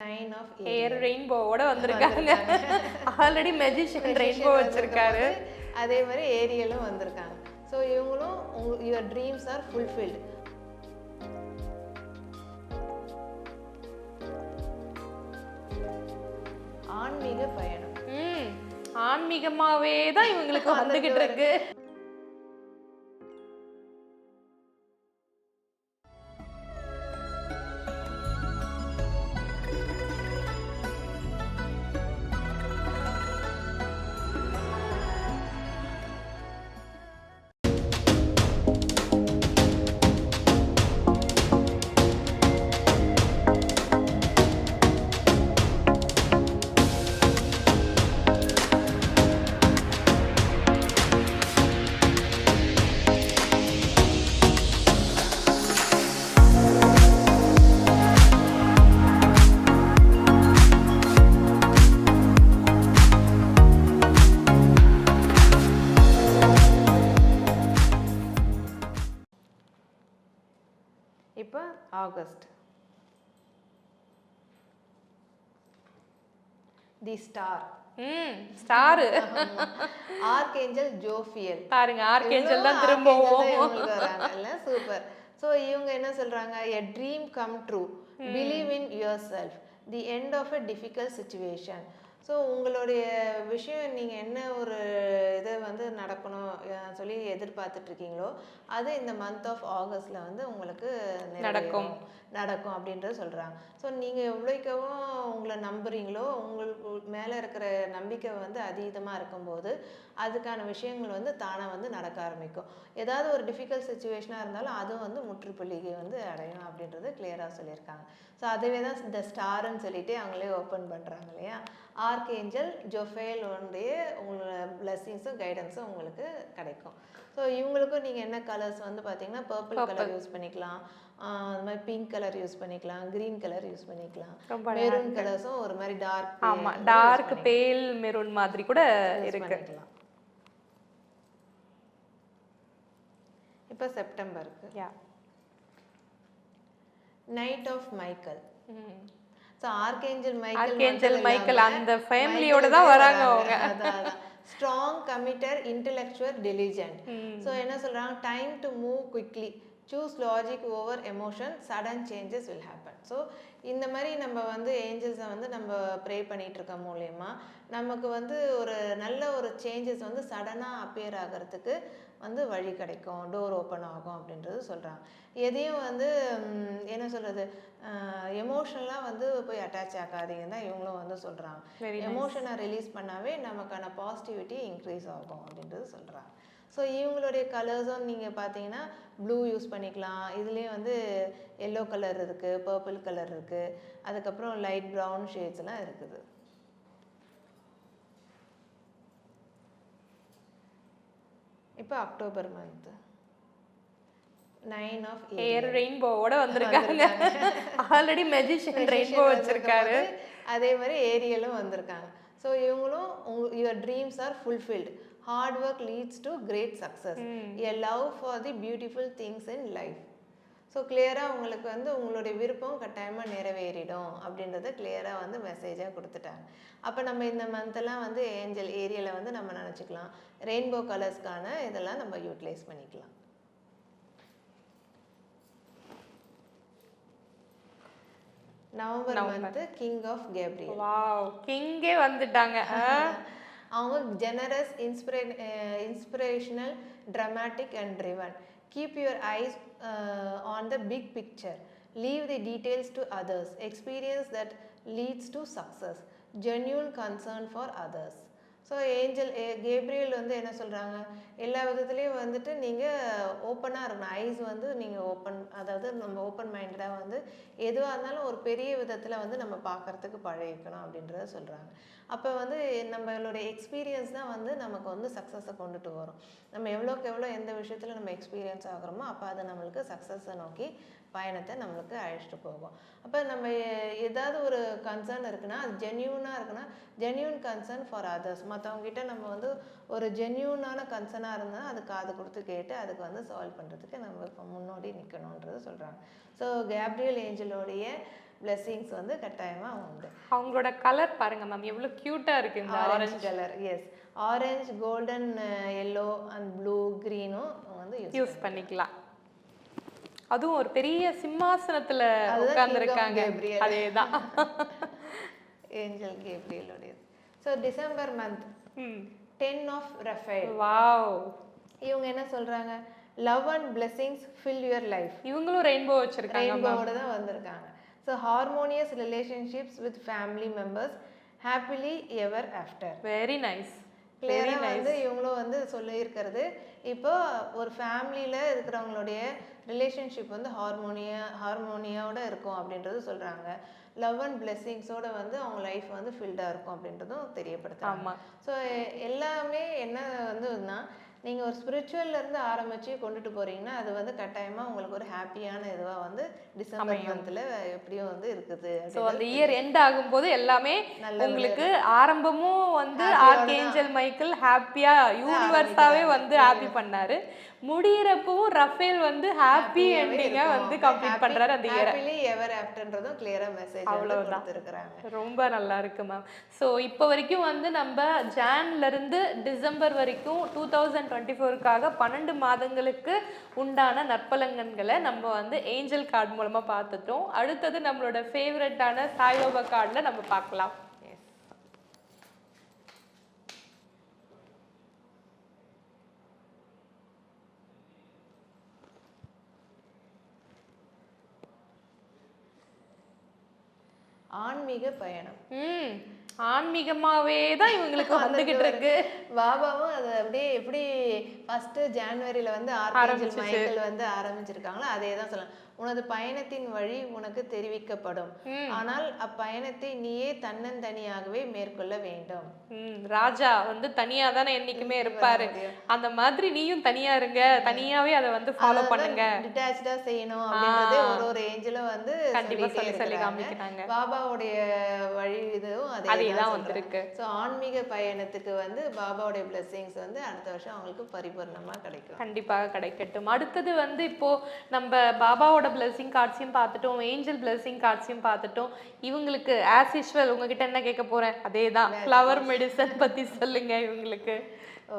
9 of hair ரெயின்போவோட வந்திருக்காங்க. Already magician rainbow வச்சிருக்காரு. அதே மாதிரி ஏரியலும் வந்திருக்காங்க. ஸோ இவங்களும் யுவர் ட்ரீம்ஸ் ஆர் ஃபுல்ஃபில்டு. ஆன்மீக பயணம். ஆன்மீகமாவே தான் இவங்களுக்கு வந்துகிட்டு இருக்கு. இப்போ ஆகஸ்ட். தி ஸ்டார். ஸ்டார். ஆர்கேஞ்சல் ஜோஃபியல். பாருங்க, ஆர்கேஞ்சல் தான் திரும்பவும் வராங்கல்ல. சூப்பர். ஸோ இவங்க என்ன சொல்றாங்க? A dream come true, believe in yourself, the end of a difficult situation. So உங்களுடைய விஷயம் நீங்கள் என்ன ஒரு இதை வந்து நடக்கணும் சொல்லி எதிர்பார்த்துட்ருக்கீங்களோ அது இந்த மந்த் ஆஃப் ஆகஸ்டில் வந்து உங்களுக்கு நடக்கும் அப்படின்றத சொல்கிறாங்க. ஸோ நீங்கள் எவ்வளோக்கெவ்வளோ உங்களை நம்புறீங்களோ உங்களுக்கு மேலே இருக்கிற நம்பிக்கை வந்து அதீதமாக இருக்கும்போது அதுக்கான விஷயங்கள் வந்து தானாக வந்து நடக்க ஆரம்பிக்கும். ஏதாவது ஒரு டிஃபிகல்ட் சுச்சுவேஷனாக இருந்தாலும் அதுவும் வந்து முற்றுப்புள்ளிகை வந்து அடையும் அப்படின்றது கிளியராக சொல்லியிருக்காங்க. ஸோ அதுவே தான் இந்த ஸ்டாருன்னு சொல்லிட்டு அவங்களே ஓப்பன் பண்ணுறாங்க இல்லையா. ஆர்கேஞ்சல் ஜோஃபேல் உடைய உங்களோட பிளெஸிங்ஸும் கைடன்ஸும் உங்களுக்கு கிடைக்கும். ஸோ இவங்களுக்கும் நீங்கள் என்ன கலர்ஸ் வந்து பார்த்தீங்கன்னா பர்பிள் கலர் யூஸ் பண்ணிக்கலாம், அது மாதிரி பிங்க் கலர் யூஸ் பண்ணிக்கலாம், க்ரீன் கலர் யூஸ் பண்ணிக்கலாம், மெரூன் கலர்ஸும் ஒரு மாதிரி டார்க் பேல் மெரூன் மாதிரி கூட இருக்கு. இப்போ செப்டம்பருக்கு night of Michael. So archangel Michael அந்த ஃபேமிலியோட தான் வராங்க அவங்க. Strong committed intellectual intelligent. So என்ன சொல்கிறாங்க? Time to move quickly, choose logic over emotion, sudden changes will happen. So இந்த மாதிரி நம்ம வந்து ஏஞ்சல்ஸை வந்து நம்ம ப்ரே பண்ணிகிட்டு இருக்க மூலயமா நமக்கு வந்து ஒரு நல்ல ஒரு சேஞ்சஸ் வந்து சடனாக அப்பியர் ஆகிறதுக்கு வந்து வழி கிடைக்கும், டோர் ஓப்பன் ஆகும் அப்படின்றது சொல்கிறாங்க. எதையும் வந்து என்ன சொல்கிறது, எமோஷனலாக வந்து போய் அட்டாச் ஆகாதீங்கன்னு தான் இவங்களும் வந்து சொல்கிறாங்க. எமோஷனை ரிலீஸ் பண்ணாவே நமக்கான பாசிட்டிவிட்டி இன்க்ரீஸ் ஆகும் அப்படின்றது சொல்கிறாங்க. ஸோ இவங்களுடைய கலர்ஸும் நீங்கள் பார்த்தீங்கன்னா ப்ளூ யூஸ் பண்ணிக்கலாம், இதுலேயும் வந்து எல்லோ கலர் இருக்குது, பர்பிள் கலர் இருக்குது, அதுக்கப்புறம் லைட் ப்ரௌன் ஷேட்ஸ்லாம் இருக்குது. இப்போ அக்டோபர் மந்த் 9 ஆஃப் ஹேர் ரெயின்போவோட வந்திருக்காங்க. ஆல்ரெடி மெஜிஷியன் ரெயின்போ வச்சிருக்காரு. அதே மாதிரி ஏரியலும் வந்திருக்காங்க. ஸோ இவங்களும் your dreams are fulfilled, hard work leads to great success, a love for the beautiful things in life. So கிளியராக உங்களுக்கு வந்து உங்களுடைய விருப்பம் கட்டாயமாக நிறைவேறிடும் அப்படின்றத கிளியராக வந்து மெசேஜாக கொடுத்துட்டாங்க. அப்போ நம்ம இந்த மந்த்தெல்லாம் வந்து ஏஞ்சல் ஏரியாவில் வந்து நம்ம நினச்சிக்கலாம், ரெயின்போ கலர்ஸ்க்கான இதெல்லாம் நம்ம யூட்டிலைஸ் பண்ணிக்கலாம். November month king of Gabriel. Wow, கிங்கே வந்துட்டாங்க. அவங்க generous, inspirational, dramatic and driven. Keep your eyes on the big picture. Leave the details to others. Experience that leads to success. Genuine concern for others. So angel Gabriel வந்து என்ன சொல்கிறாங்க? எல்லா விதத்துலேயும் வந்துட்டு நீங்கள் ஓப்பனாக இருக்கணும். ஐஸ் வந்து நீங்கள் ஓப்பன், அதாவது நம்ம ஓப்பன் மைண்டடாக வந்து எதுவாக இருந்தாலும் ஒரு பெரிய விதத்தில் வந்து நம்ம பார்க்குறதுக்கு பழகிக்கணும் அப்படின்றத சொல்கிறாங்க. அப்போ வந்து நம்மளுடைய எக்ஸ்பீரியன்ஸ் தான் வந்து நமக்கு வந்து சக்ஸஸை கொண்டுட்டு வரும். நம்ம எவ்வளோக்கு எவ்வளோ எந்த விஷயத்தில் நம்ம எக்ஸ்பீரியன்ஸ் ஆகிறோமோ அப்போ அது நம்மளுக்கு சக்ஸஸை நோக்கி பயணத்தை நம்மளுக்கு அழைச்சிட்டு போகும். அப்போ நம்ம ஏதாவது ஒரு கன்சர்ன் இருக்குன்னா அது ஜென்யூனாக இருக்குன்னா ஜென்யூன் கன்சர்ன் ஃபார் அதர்ஸ். மற்றவங்ககிட்ட நம்ம வந்து ஒரு ஜென்யூனான கன்சர்னாக இருந்தால் அது காது கொடுத்து கேட்டு அதுக்கு வந்து சால்வ் பண்ணுறதுக்கு நம்ம இப்போ முன்னோடி நிற்கணுன்றது சொல்கிறாங்க. ஸோ கேப்ரியல் ஏஞ்சலோடைய blessings வந்து கட்டாயமா உண்டு. அவங்களோட கலர் பாருங்க மேம் எவ்வளவு கியூட்டா இருக்கு இந்த orange colour, yes, orange, golden, yellow and blue, கிரீனும் வந்து யூஸ் பண்ணிக்கலாம். அதுவும் ஒரு பெரிய சிம்மாசனத்துல உட்கார்ந்துருக்காங்க. அதேதான் ஏஞ்சல் கேப்ரியலோட. So December month 10 of Raphael. Wow. இவங்க என்ன சொல்றாங்க? Love and blessings fill your life. இவங்களும் ரெயின்போ வச்சிருக்காங்க. ரெயின்போவோட தான் வந்திருக்காங்க. So harmonious relationships with family members happily ever after. Very nice. கிளியராக வந்து இவங்களும் வந்து சொல்லியிருக்கிறது. இப்போ ஒரு ஃபேமிலியில் இருக்கிறவங்களுடைய ரிலேஷன்ஷிப் வந்து ஹார்மோனியோட இருக்கும் அப்படின்றது சொல்கிறாங்க. லவ் அண்ட் பிளெஸிங்ஸோட வந்து அவங்க லைஃப் வந்து ஃபில்டாக இருக்கும் அப்படின்றதும் தெரியப்படுத்துறாங்க. ஸோ எல்லாமே என்ன வந்துன்னா, நீங்கள் ஒரு ஸ்பிரிச்சுவல்லேருந்து ஆரம்பித்து கொண்டுட்டு போகிறீங்கன்னா அது வந்து கட்டாயமாக உங்களுக்கு ஒரு ஹாப்பியான இதுவாக வந்து டிசம்பர் மந்தில் எப்படியும் வந்து இருக்குது. ஸோ அந்த இயர் எண்ட் ஆகும்போது எல்லாமே உங்களுக்கு ஆரம்பமும் வந்து ஆர்க்ஏஞ்சல் மைக்கேல் ஹாப்பியாக யூனிவர்ஸாகவே வந்து ஹாப்பி பண்ணாரு. முடியிறப்பவும் ரஃபேல் வந்து ஹாப்பி எண்டிங்கா வந்து கம்ப்ளீட் பண்றாரு அந்த இயரை. ஹாப்பிலி எவர் ஆஃப்டர்ன்றதும் கிளியரா மெசேஜ் கொடுத்திருக்காங்க. ரொம்ப நல்லா இருக்கு மேம். ஸோ இப்போ வரைக்கும் வந்து நம்ம ஜான்ல இருந்து டிசம்பர் வரைக்கும் 2024க்காக 12 மாதங்களுக்கு உண்டான நற்பலன்களை நம்ம வந்து ஏஞ்சல் கார்டு மூலமா பார்த்துட்டோம். அடுத்தது நம்மளோட ஃபேவரட்டான சாய்பாபா கார்டில் நம்ம பார்க்கலாம். ஆன்மீக பயணம். ஆன்மீகமாவே தான் இவங்களுக்கு வந்துகிட்டு இருக்கு. பாபாவும் அது அப்படியே எப்படி ஃபர்ஸ்ட் ஜனவரியில வந்து ஆர்க்ஏஞ்சல் மைக்கேல் வந்து ஆரம்பிச்சிருக்காங்களோ அதே தான் சொல்லலாம். உனது பயணத்தின் வழி உனக்கு தெரிவிக்கப்படும், ஆனால் அப்பயணத்தை நீயே தன்னந்தனியாகவே மேற்கொள்ள வேண்டும். ராஜா வந்து தனியா தானே என்னைக்குமே இருப்பாரு. அந்த மாதிரி நீயும் தனியா இருங்க, தனியாவே அதை வந்து ஃபாலோ பண்ணுங்க, டிட்டாச்சா செய்யணும் அப்படின்றதே ஒரு ஏஞ்சலும் வந்து கண்டிப்பா சொல்லி காமிக்கிறாங்க. பாபாவுடைய வழி இதுவும் அதேதான் வந்திருக்கு. ஸோ ஆன்மீக பயணத்துக்கு வந்து பாபாவுடைய பிளெஸிங்ஸ் வந்து அடுத்த வருஷம் அவங்களுக்கு பரிபூர்ணமா கிடைக்கும். கண்டிப்பாக கிடைக்கட்டும். அடுத்தது வந்து இப்போ நம்ம பாபாவோட பிளெஸிங் கார்ட்ஸையும் பார்த்துட்டோம், ஏஞ்சல் பிளெஸிங் கார்ட்ஸையும் பார்த்துட்டோம். இவங்களுக்கு ஆஸ் யூஷுவல் உங்ககிட்ட என்ன கேட்க போறேன், அதே தான் ஃப்ளவர் மெடிசன் பத்தி சொல்லுங்க இவங்களுக்கு.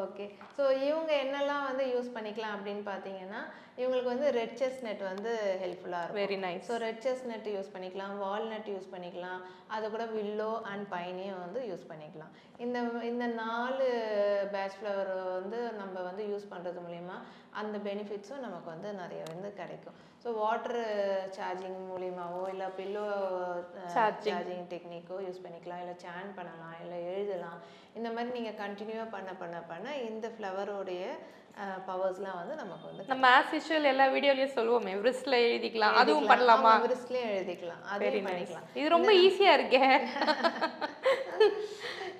ஓகே, ஸோ இவங்க என்னெல்லாம் வந்து யூஸ் பண்ணிக்கலாம் அப்படின்னு பார்த்தீங்கன்னா, இவங்களுக்கு வந்து ரெட் செஸ்நட் வந்து ஹெல்ப்ஃபுல்லாக இருக்கும். Very nice. So red chestnut use பண்ணிக்கலாம், வால்நட் யூஸ் பண்ணிக்கலாம், அது கூட வில்லோ அண்ட் பைனையும் வந்து யூஸ் பண்ணிக்கலாம். இந்த 4 பேட்ச் ஃப்ளவர் வந்து நம்ம வந்து யூஸ் பண்ணுறது மூலிமா அந்த பெனிஃபிட்ஸும் நமக்கு வந்து நிறைய வந்து கிடைக்கும். ஸோ வாட்டர் சார்ஜிங் மூலியமாவோ இல்லை பில்லோ சார்ஜிங் டெக்னிக்கோ யூஸ் பண்ணிக்கலாம், இல்லை சேன் பண்ணலாம், இல்லை எழுதலாம். இந்த மாதிரி நீங்கள் கண்டினியூவாக பண்ண இந்த ஃப்ளவரோடைய பவர்ஸ்லாம் வந்து நமக்கு வந்து நம்ம ஆஸ் யூஷுவல் எல்லா வீடியோலயும் சொல்லுவோமே விரிஸ்ட்ல எழுதிக்கலாம், அதுவும் பண்ணலாமா? விரிஸ்ட்லயும் எழுதிக்கலாம், அதுவும் பண்ணிக்கலாம். இது ரொம்ப ஈஸியா இருக்கே.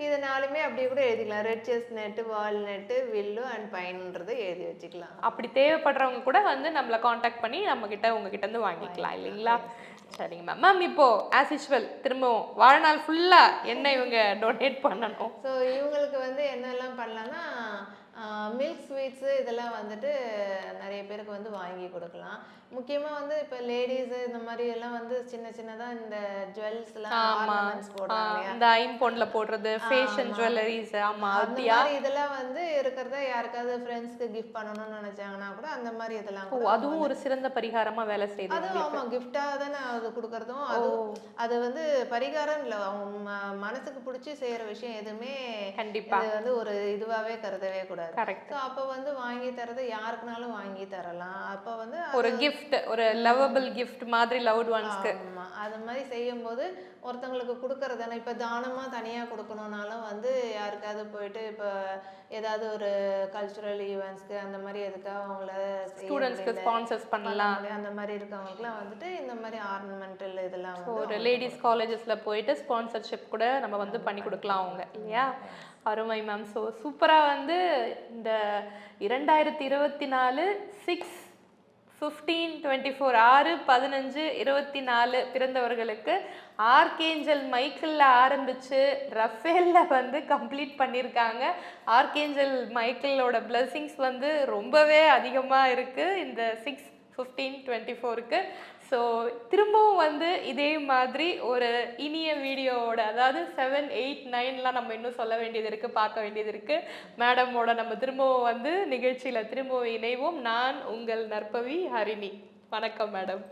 இதனாலுமே அப்படியே கூட எழுதிக்கலாம். Red chestnut, walnut, willow and பைன்ன்றதை எழுதி வச்சுக்கலாம். அப்படி தேவைப்படுறவங்க கூட வந்து நம்மளை காண்டாக்ட் பண்ணி நம்ம கிட்ட உங்ககிட்ட இருந்து வாங்கிக்கலாம் இல்லைங்களா? சரிங்க மேம். மேம் இப்போ ஆஸ் யூஷுவல் திரும்பவும் வாழ்நாள் ஃபுல்லா என்ன இவங்க டொனேட் பண்ணணும்? ஸோ இவங்களுக்கு வந்து என்னெல்லாம் பண்ணலாம்னா, மில்க் ஸ்வீட்ஸு இதெல்லாம் வந்துட்டு நிறைய பேருக்கு வந்து வாங்கி கொடுக்கலாம். முக்கியமாக வந்து இப்போ லேடிஸு இந்த மாதிரி எல்லாம் வந்து சின்னதாக இந்த ஜுவல்ஸ்லாம் ஆர்னமெண்ட்ஸ் போடுறாங்க, இந்த ஐம்பொன்ல போடுறது ஃபேஷன் ஜுவல்லரிஸ், ஆமா அந்த மாதிரி இதெல்லாம் வந்து இருக்கிறத யாருக்காவது ஃப்ரெண்ட்ஸ்க்கு கிஃப்ட் பண்ணணும்னு நினைச்சாங்கன்னா கூட அந்த மாதிரி இதெல்லாம் அதுவும் ஒரு சிறந்த பரிகாரமா வேலை செய்யுது. அதுவும் ஆமாம், கிஃப்டாக தானே அது கொடுக்கறதும் அது வந்து பரிகாரம் இல்லை, அவங்க மனசுக்கு பிடிச்சி செய்கிற விஷயம் எதுவுமே கண்டிப்பாக அது வந்து ஒரு இதுவாகவே கருதவே கூடாது. கரெக்ட். அப்போ வந்து வாங்கி தரது யாருக்குனாலும் வாங்கி தரலாம். அப்போ வந்து ஒரு கிஃப்ட், ஒரு லவபிள் கிஃப்ட் மாதிரி லவ்ட் ஒன்ஸ்க்கு அது மாதிரி செய்யும்போது ஒருத்தங்களுக்கு கொடுக்கறதானே. இப்போ தானமாக தனியாக கொடுக்கணுன்னாலும் வந்து யாருக்காவது போயிட்டு இப்போ ஏதாவது ஒரு கல்ச்சுரல் ஈவெண்ட்ஸ்க்கு அந்த மாதிரி எதுக்காக அவங்கள ஸ்டூடெண்ட்ஸ்க்கு ஸ்பான்சர்ஸ் பண்ணலாம். அந்த மாதிரி இருக்கவங்களுக்குலாம் வந்துட்டு இந்த மாதிரி ஆர்னமெண்டல் இதெல்லாம் ஒரு லேடிஸ் காலேஜஸ்ல போயிட்டு ஸ்பான்சர்ஷிப் கூட நம்ம வந்து பண்ணி கொடுக்கலாம் அவங்க இல்லையா? அருமை மேம். ஸோ சூப்பராக வந்து இந்த 2024 6/15/24 6/15/24 பிறந்தவர்களுக்கு ஆர்க்ஏஞ்சல் மைக்கேல்ல ஆரம்பிச்சு ரஃபேல்ல வந்து கம்ப்ளீட் பண்ணியிருக்காங்க. ஆர்க்ஏஞ்சல் மைக்கேலோட பிளெஸிங்ஸ் வந்து ரொம்பவே அதிகமாக இருக்குது இந்த 6/15/24க்கு. ஸோ திரும்பவும் வந்து இதே மாதிரி ஒரு இனிய வீடியோவோட, அதாவது 7, 8, 9லாம் நம்ம இன்னும் சொல்ல வேண்டியது இருக்குது, பார்க்க வேண்டியது இருக்குது. மேடமோட நம்ம திரும்பவும் வந்து நிகழ்ச்சியில் திரும்பவும் இணைவோம். நான் உங்கள் நற்பவி ஹரிணி. வணக்கம் மேடம்.